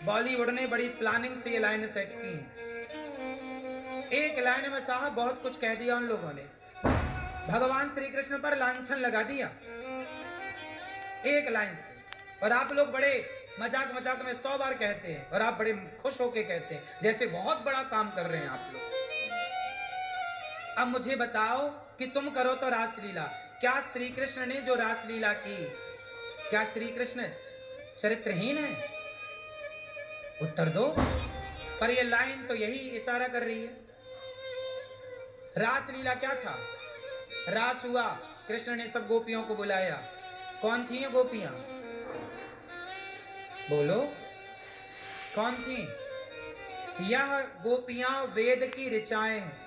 बॉलीवुड ने बड़ी प्लानिंग से ये लाइन सेट की है। एक लाइन में साहब बहुत कुछ कह दिया उन लोगों ने, भगवान श्री कृष्ण पर लांछन लगा दिया एक लाइन से। और आप लोग बड़े मजाक मजाक में 100 बार कहते हैं और आप बड़े खुश होके कहते हैं जैसे बहुत बड़ा काम कर रहे हैं आप लोग। अब मुझे बताओ कि तुम करो तो रासलीला, क्या श्री कृष्ण ने जो रासलीला की, क्या श्री कृष्ण चरित्रहीन है? उत्तर दो। पर ये लाइन तो यही इशारा कर रही है। रासलीला क्या था? रास हुआ, कृष्ण ने सब गोपियों को बुलाया। कौन थी ये गोपियां? बोलो कौन थी? यह गोपियां वेद की ऋचाएं हैं।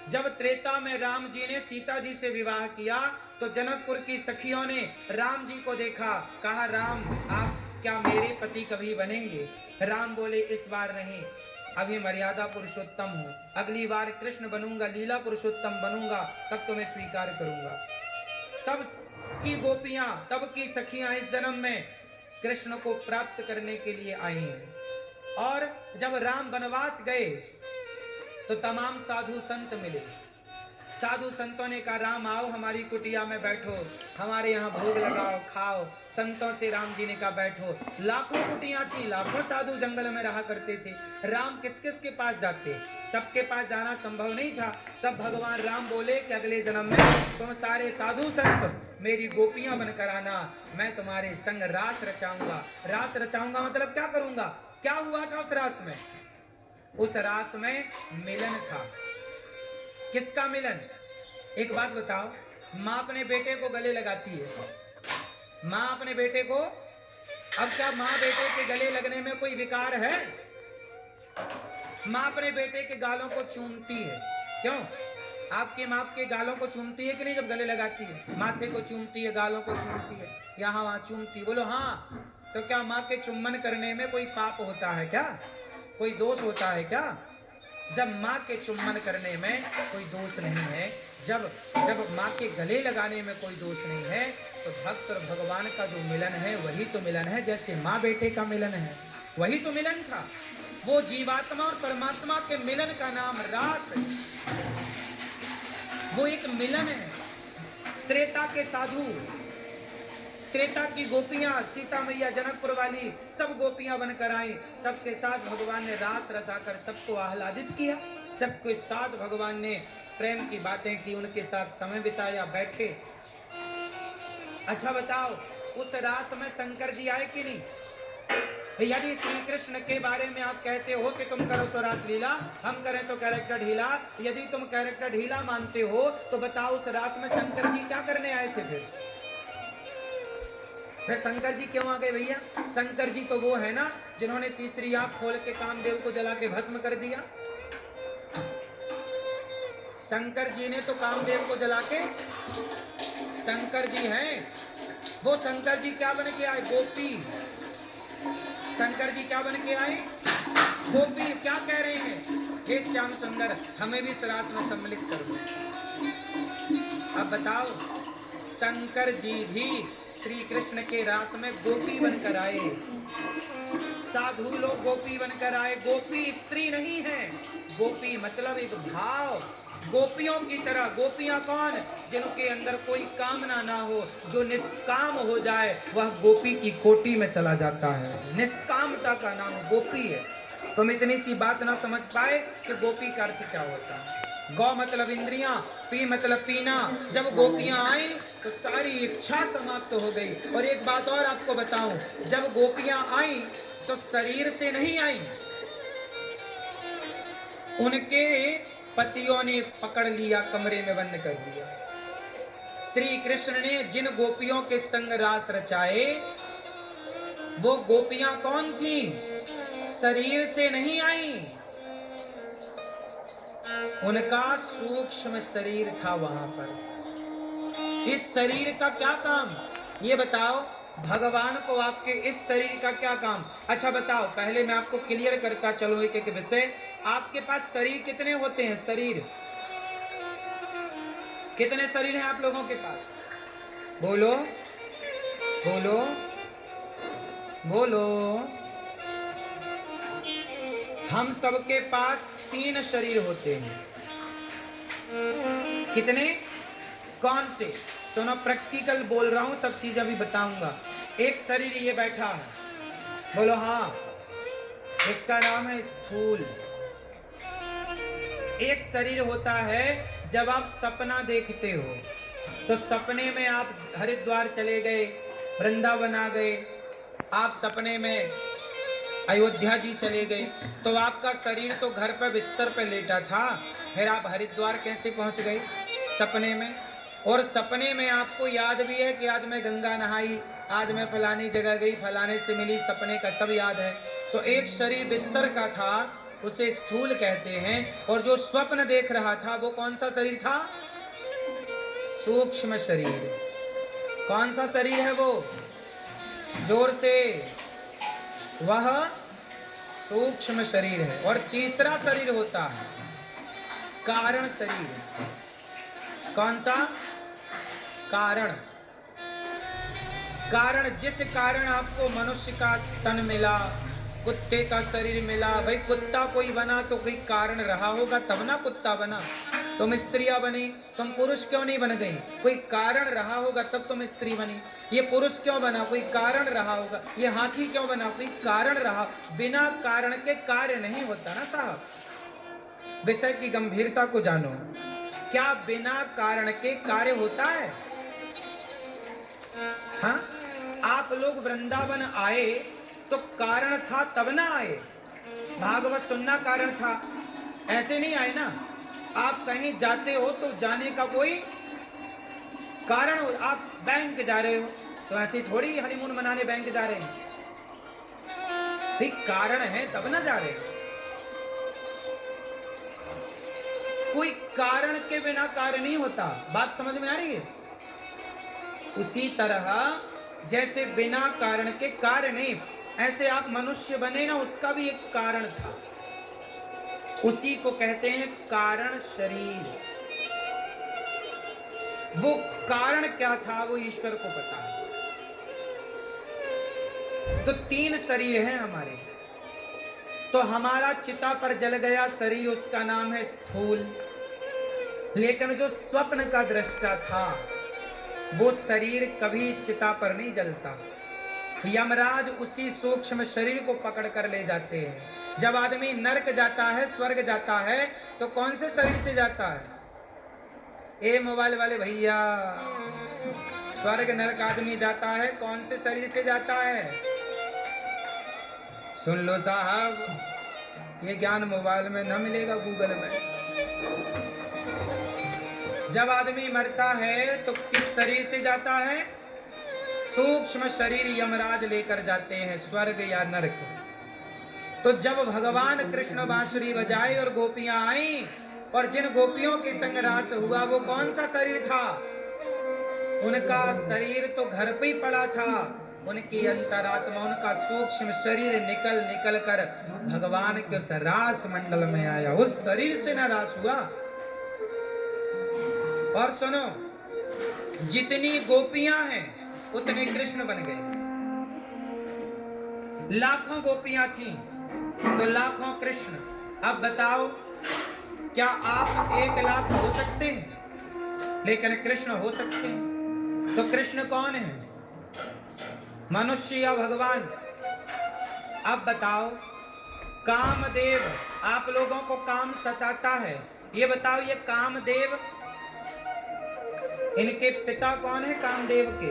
जब त्रेता में राम जी ने सीता जी से विवाह किया तो जनकपुर की सखियों ने राम जी को देखा, कहा राम आप क्या मेरे पति कभी बनेंगे? राम बोले इस बार नहीं, अभी मर्यादा पुरुषोत्तम हूं, अगली बार कृष्ण बनूंगा, लीला पुरुषोत्तम बनूंगा, तब तो मैं स्वीकार करूंगा। तब की गोपियां, तब की सखियां इस जन्म में कृष्ण को प्राप्त करने के लिए आई हैं। और जब राम वनवास गए तो तमाम साधु संत मिले। साधु संतों ने कहा राम आओ हमारी कुटिया में बैठो, हमारे यहाँ भोग लगाओ, खाओ। संतों से राम जी ने कहा बैठो। लाखों कुटियां थी, लाखों साधु जंगल में रहा करते थे। राम किस किस के पास जाते? सबके पास जाना संभव नहीं था। तब भगवान राम बोले कि अगले जन्म में तुम सारे साधु संत मेरी गोपियां बनकर आना, मैं तुम्हारे संग रास रचाऊंगा। रास रचाऊंगा मतलब क्या करूंगा? क्या हुआ था उस रास में? उस रास में मिलन था। किसका मिलन? एक बात बताओ, माँ अपने बेटे को गले लगाती है, माँ अपने बेटे को, अब क्या माँ बेटे के गले लगने में कोई विकार है? माँ अपने बेटे के गालों को चूमती है। क्यों? आपके माँ के गालों को चूमती है कि नहीं? जब गले लगाती है माथे को चूमती है, गालों को चूमती है, यहाँ वहां चूमती। बोलो हाँ। तो क्या माँ के चुम्बन करने में कोई पाप होता है क्या? कोई दोष होता है क्या? जब माँ के चुम्बन करने में कोई दोष नहीं है, जब माँ के गले लगाने में कोई दोष नहीं है, तो भक्त और भगवान का जो मिलन है वही तो मिलन है। जैसे माँ बेटे का मिलन है वही तो मिलन था। वो जीवात्मा और परमात्मा के मिलन का नाम रास है। वो एक मिलन है। त्रेता के साधु, त्रेता की गोपियां, सीता मैया जनकपुर वाली सब गोपियां बनकर आई। सबके साथ भगवान ने रास रचाकर सबको आह्लादित किया। सबके साथ भगवान ने प्रेम की बातें की, उनके साथ समय बिताया, बैठे। अच्छा बताओ, उस रास में शंकर जी आए कि नहीं? यदि श्री कृष्ण के बारे में आप कहते हो कि तुम करो तो रास लीला, हम करें तो कैरेक्टर ढीला, यदि तुम कैरेक्टर ढीला मानते हो तो बताओ उस रास में शंकर जी क्या करने आए थे? फिर शंकर जी क्यों आ गए भैया? शंकर जी तो वो है ना जिन्होंने तीसरी आंख खोल के कामदेव को जला के भस्म कर दिया। शंकर जी ने तो कामदेव को जला के, शंकर जी हैं वो। शंकर जी क्या बन के आए? गोपी। शंकर जी क्या बन के आए? गोपी। क्या कह रहे हैं? हे श्याम सुंदर हमें भी इस रास में सम्मिलित कर दो। अब बताओ, शंकर जी भी श्री कृष्ण के रास में गोपी बनकर आए। साधु लोग गोपी बनकर आए। गोपी स्त्री नहीं है, गोपी मतलब एक भाव। गोपियों की तरह। गोपियां कौन? जिनके अंदर कोई कामना ना हो, जो निष्काम हो जाए वह गोपी की कोटि में चला जाता है। निष्कामता का नाम गोपी है। तुम इतनी सी बात ना समझ पाए कि गोपी का अर्थ क्या होता है। गौ मतलब इंद्रियां, पी मतलब पीना। जब गोपियां आई तो सारी इच्छा समाप्त हो गई। और एक बात और आपको बताऊं, जब गोपियां आई तो शरीर से नहीं आई, उनके पतियों ने पकड़ लिया, कमरे में बंद कर दिया। श्री कृष्ण ने जिन गोपियों के संग रास रचाए वो गोपियां कौन थी? शरीर से नहीं आई, उनका सूक्ष्म शरीर था वहां पर। इस शरीर का क्या काम ये बताओ? भगवान को आपके इस शरीर का क्या काम? अच्छा बताओ, पहले मैं आपको क्लियर करता चलो एक एक विषय। आपके पास शरीर कितने होते हैं? शरीर कितने शरीर हैं आप लोगों के पास? बोलो बोलो बोलो। हम सबके पास 3 शरीर होते हैं। कितने? कौन से? सुनो, प्रैक्टिकल बोल रहा हूं, सब चीज अभी बताऊंगा। एक शरीर ये बैठा है, बोलो हाँ, इसका नाम है स्थूल। एक शरीर होता है जब आप सपना देखते हो, तो सपने में आप हरिद्वार चले गए, वृंदावन आ गए, आप सपने में अयोध्या जी चले गए, तो आपका शरीर तो घर पर बिस्तर पर लेटा था, फिर आप हरिद्वार कैसे पहुंच गए? सपने में। और सपने में आपको याद भी है कि आज मैं गंगा नहाई, आज मैं फलानी जगह गई, फलाने से मिली, सपने का सब याद है। तो एक शरीर बिस्तर का था, उसे स्थूल कहते हैं, और जो स्वप्न देख रहा था वो कौन सा शरीर था? सूक्ष्म शरीर। कौन सा शरीर है वो? जोर से। वह सूक्ष्म शरीर है। और तीसरा शरीर होता है कारण शरीर। कौन सा? कारण। कारण, जिस कारण आपको मनुष्य का तन मिला, कुत्ते का शरीर मिला। भाई कुत्ता कोई बना तो कोई कारण रहा होगा तब ना कुत्ता बना। तुम स्त्रियां बनी, तुम पुरुष क्यों नहीं बन गई? कोई कारण रहा होगा तब तुम स्त्री बनी। ये पुरुष क्यों बना? कोई कारण रहा होगा। ये हाथी क्यों बना? कोई कारण रहा। बिना कारण के कार्य नहीं होता ना साहब। विषय की गंभीरता को जानो। क्या बिना कारण के कार्य होता है? हाँ, आप लोग वृंदावन आए तो कारण था तब ना आए। भागवत सुनना कारण था, ऐसे नहीं आए ना। आप कहीं जाते हो तो जाने का कोई कारण हो। आप बैंक जा रहे हो तो ऐसे थोड़ी हनीमून मनाने बैंक जा रहे हैं, भाई कारण है तब ना जा रहे हो। कोई कारण के बिना कार्य नहीं होता। बात समझ में आ रही है? उसी तरह जैसे बिना कारण के कार्य नहीं, ऐसे आप मनुष्य बने ना, उसका भी एक कारण था। उसी को कहते हैं कारण शरीर। वो कारण क्या था वो ईश्वर को पता है। तो 3 शरीर हैं हमारे। तो हमारा चिता पर जल गया शरीर, उसका नाम है स्थूल। लेकिन जो स्वप्न का दृष्टा था वो शरीर कभी चिता पर नहीं जलता। यमराज उसी सूक्ष्म शरीर को पकड़ कर ले जाते हैं। जब आदमी नरक जाता है, स्वर्ग जाता है, तो कौन से शरीर से जाता है? ए मोबाइल वाले भैया, स्वर्ग नरक आदमी जाता है कौन से शरीर से जाता है? सुन लो साहब, ये ज्ञान मोबाइल में न मिलेगा, गूगल में। जब आदमी मरता है तो किस शरीर से जाता है? सूक्ष्म शरीर यमराज लेकर जाते हैं स्वर्ग या नरक। तो जब भगवान कृष्ण बांसुरी बजाए और गोपियां आई और जिन गोपियों के संग रास हुआ, वो कौन सा शरीर था? उनका शरीर तो घर पे ही पड़ा था। उनकी अंतरात्मा, उनका सूक्ष्म शरीर निकल निकल कर भगवान के उस रास मंडल में आया। उस शरीर से न रास हुआ। और सुनो, जितनी गोपियां हैं उतने कृष्ण बन गए। लाखों गोपियां थीं तो लाखों कृष्ण। अब बताओ, क्या आप 1 लाख हो सकते हैं लेकिन कृष्ण हो सकते हैं? तो कृष्ण कौन है, मनुष्य या भगवान? अब बताओ, कामदेव, आप लोगों को काम सताता है, ये बताओ, ये कामदेव, इनके पिता कौन है कामदेव के?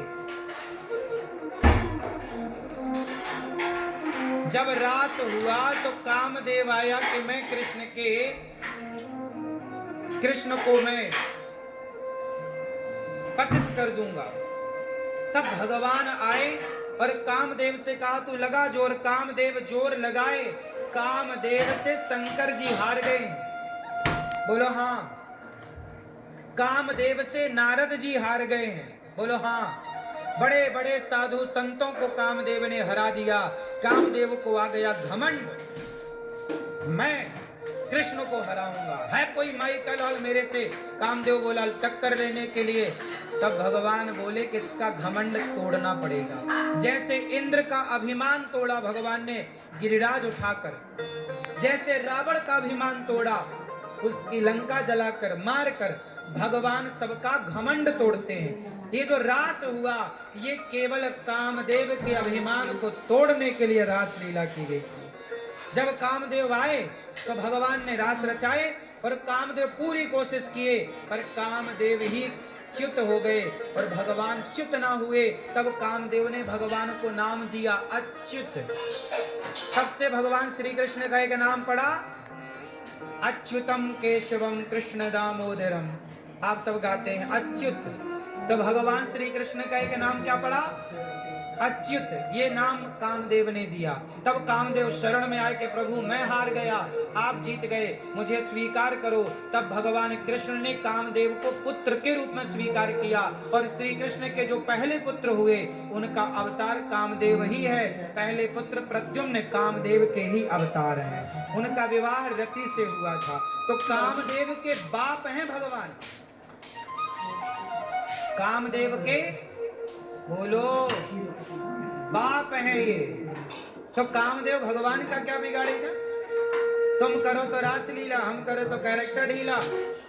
जब रास हुआ तो कामदेव आया कि मैं कृष्ण को मैं पतित कर दूंगा। तब भगवान आए और कामदेव से कहा तू लगा जोर। कामदेव जोर लगाए, कामदेव से शंकर जी हार गए। बोलो हाँ। कामदेव से नारद जी हार गए हैं। बोलो हाँ। बड़े बड़े साधु संतों को कामदेव ने हरा दिया। कामदेव को आ गया घमंड, मैं कृष्ण को हराऊंगा। है कोई माइकल और मेरे से? कामदेव बोला टक्कर लेने के लिए। तब भगवान बोले कि इसका घमंड तोड़ना पड़ेगा। जैसे इंद्र का अभिमान तोड़ा भगवान ने गिरिराज उठाकर, जैसे रावण का अभिमान तोड़ा, उसकी लंका जलाकर मारकर भगवान सबका घमंड तोड़ते हैं। ये जो रास हुआ, ये केवल कामदेव के अभिमान को तोड़ने के लिए रास लीला की गई थी। जब कामदेव आए तो भगवान ने रास रचाए और कामदेव पूरी कोशिश किए, पर कामदेव ही च्युत हो गए और भगवान च्युत ना हुए। तब कामदेव ने भगवान को नाम दिया अच्युत। तब से भगवान श्री कृष्ण का एक नाम पड़ा अच्युतम केशवम कृष्ण दामोदरम। आप सब गाते हैं अच्युत, तो भगवान श्री कृष्ण का एक नाम क्या पड़ा? अच्युत। ये नाम कामदेव ने दिया। तब कामदेव शरण में आए कि प्रभु मैं हार गया, आप जीत गए, मुझे स्वीकार करो। तब भगवान कृष्ण ने कामदेव को पुत्र के रूप में स्वीकार किया और श्री कृष्ण के जो पहले पुत्र हुए उनका अवतार कामदेव ही है। पहले पुत्र प्रद्युम्न कामदेव के ही अवतार हैं। उनका विवाह रति से हुआ था। तो कामदेव के बाप हैं भगवान। कामदेव के बोलो बाप है ये। तो कामदेव भगवान का क्या बिगाड़ेगा? तुम करो तो रास लीला, हम करो तो कैरेक्टर ढीला।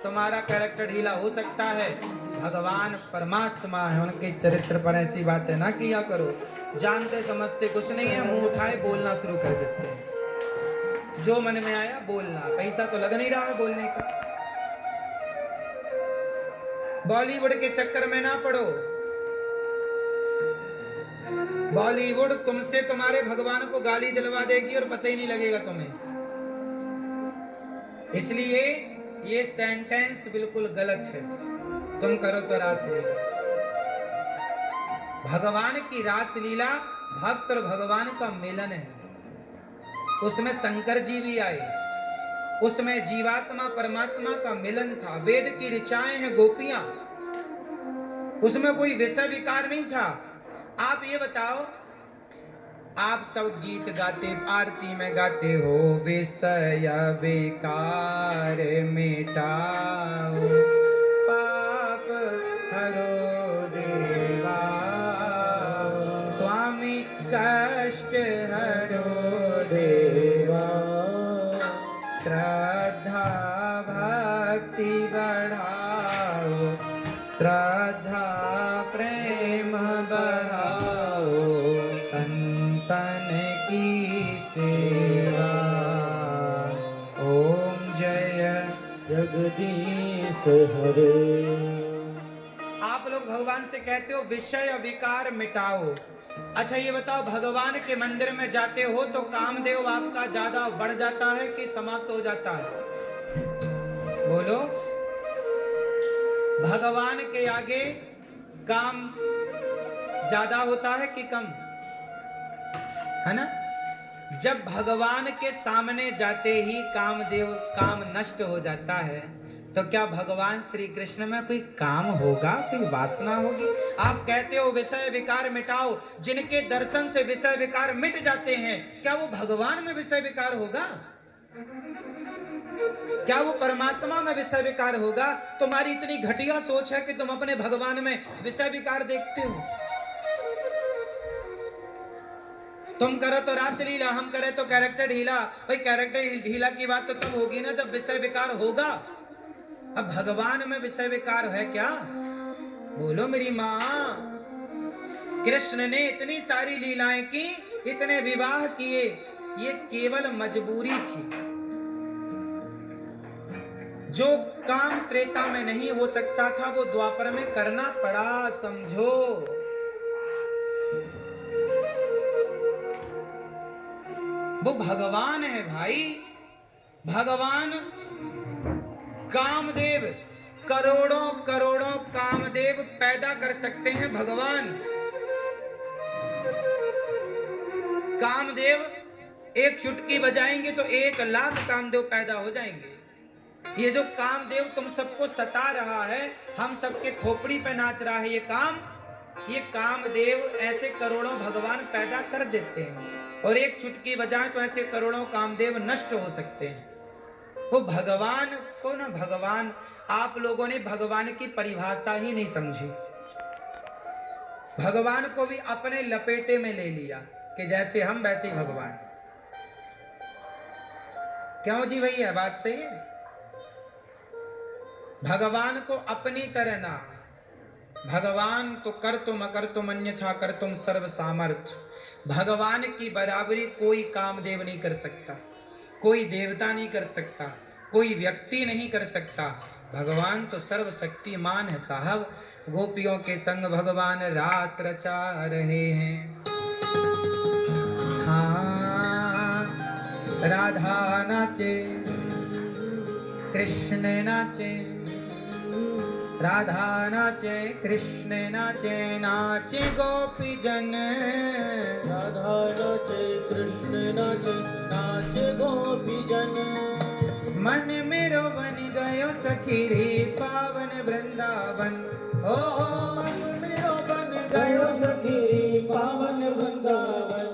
तुम्हारा कैरेक्टर ढीला हो सकता है, भगवान परमात्मा है, उनके चरित्र पर ऐसी बातें ना किया करो। जानते समझते कुछ नहीं है, मुंह उठाए बोलना शुरू कर देते हैं। जो मन में आया बोलना, पैसा तो लग नहीं रहा है बोलने का। बॉलीवुड के चक्कर में ना पड़ो। बॉलीवुड तुमसे तुम्हारे भगवान को गाली दिलवा देगी और पता ही नहीं लगेगा तुम्हें। इसलिए ये सेंटेंस बिल्कुल गलत है। तुम करो तो रासलीला। भगवान की रासलीला भक्त और भगवान का मिलन है। उसमें शंकर जी भी आए, उसमें जीवात्मा परमात्मा का मिलन था। वेद की ऋचाएं हैं गोपियां, उसमें कोई विषय विकार नहीं था। आप ये बताओ, आप सब गीत गाते, आरती में गाते हो विषय विकार मिटाओ, पाप हरो देवा, स्वामी कष्ट हरो देवा, श्रद्धा भक्ति बढ़ाओ, श्रद्धा प्रेम बढ़ाओ, संतन की सेवा। ओम जय जगदीश हरे। आप लोग भगवान से कहते हो विषय विकार मिटाओ। अच्छा ये बताओ, भगवान के मंदिर में जाते हो तो कामदेव आपका ज्यादा बढ़ जाता है कि समाप्त हो जाता है? बोलो। भगवान के आगे काम ज्यादा होता है कि कम? है ना? जब भगवान के सामने जाते ही कामदेव काम नष्ट हो जाता है, तो क्या भगवान श्री कृष्ण में कोई काम होगा, कोई वासना होगी? आप कहते हो विषय विकार मिटाओ, जिनके दर्शन से विषय विकार मिट जाते हैं, क्या वो भगवान में विषय विकार होगा? क्या वो परमात्मा में विषय विकार होगा? तुम्हारी इतनी घटिया सोच है कि तुम अपने भगवान में विषय विकार देखते हो। तुम करो तो रासलीला, हम करें तो कैरेक्टर ढीला। भाई कैरेक्टर ढीला की बात तो तब होगी ना जब विषय विकार होगा। अब भगवान में विषय विकार है क्या? बोलो मेरी माँ। कृष्ण ने इतनी सारी लीलाएं की, इतने विवाह किए, ये केवल मजबूरी थी। जो काम त्रेता में नहीं हो सकता था वो द्वापर में करना पड़ा, समझो। वो भगवान है भाई, भगवान कामदेव। करोड़ों करोड़ों कामदेव पैदा कर सकते हैं भगवान। कामदेव एक चुटकी बजाएंगे तो 1 लाख कामदेव पैदा हो जाएंगे। ये जो कामदेव तुम सबको सता रहा है, हम सबके खोपड़ी पे नाच रहा है, ये कामदेव ऐसे करोड़ों भगवान पैदा कर देते हैं। और एक चुटकी बजाएं तो ऐसे करोड़ों कामदेव नष्ट हो सकते हैं। वो भगवान को ना, भगवान, आप लोगों ने भगवान की परिभाषा ही नहीं समझी। भगवान को भी अपने लपेटे में ले लिया कि जैसे हम वैसे ही भगवान। क्यों जी भैया, बात सही है। भगवान को अपनी तरह ना, भगवान तो कर तुम अकर तुम अन्यथा कर तुम सर्व सामर्थ्य। भगवान की बराबरी कोई कामदेव नहीं कर सकता, कोई देवता नहीं कर सकता, कोई व्यक्ति नहीं कर सकता। भगवान तो सर्वशक्तिमान है साहब। गोपियों के संग भगवान रास रचा रहे हैं। हाँ, राधा नाचे कृष्ण नाचे, राधा नाचे कृष्ण नाचे, नाचे गोपी जन। राधा नाचे कृष्ण नाचे, नाचे गोपी जन। मन मेरो बन गयो सखी रे पावन वृंदावन। ओ मन मेरो बन गयो सखी पावन वृंदावन।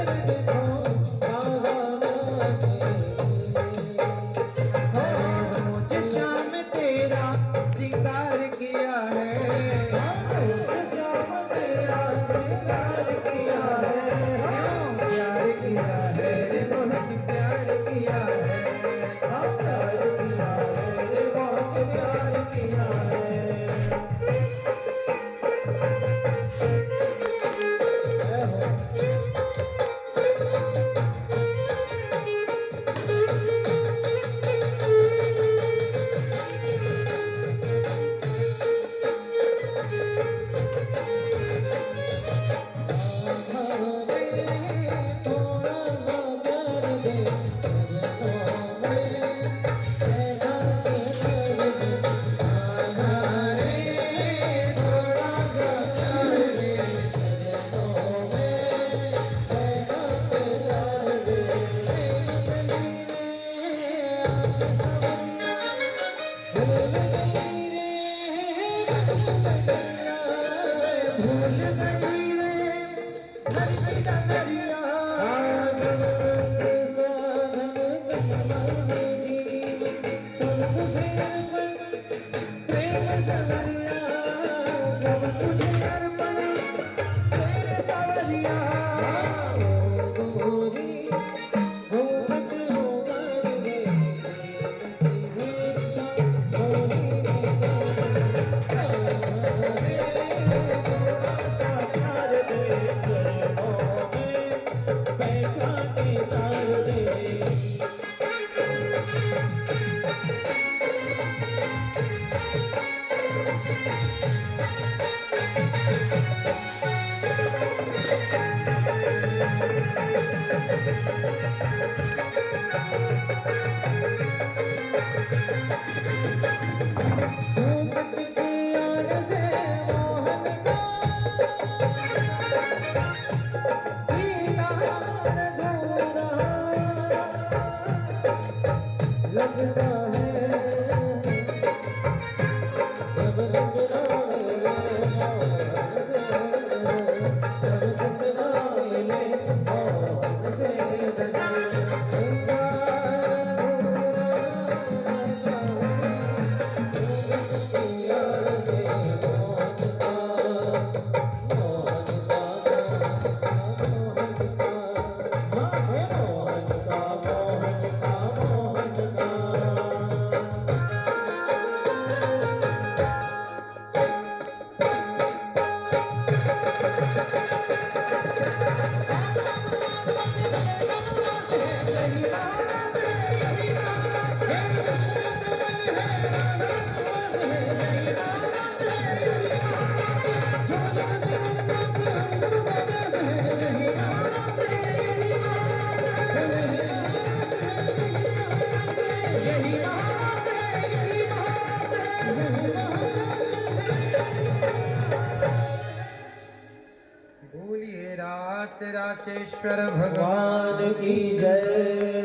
देखो राधा नाचे। रोज शाम तेरा श्रृंगार किया है, श्याम तेरा श्रृंगार किया है। प्यार किया है रे बहुत प्यार किया है। प्यार किया है रे बहुत प्यार किया है। बोलिए रास रासेश्वर भगवान भगवान की जय।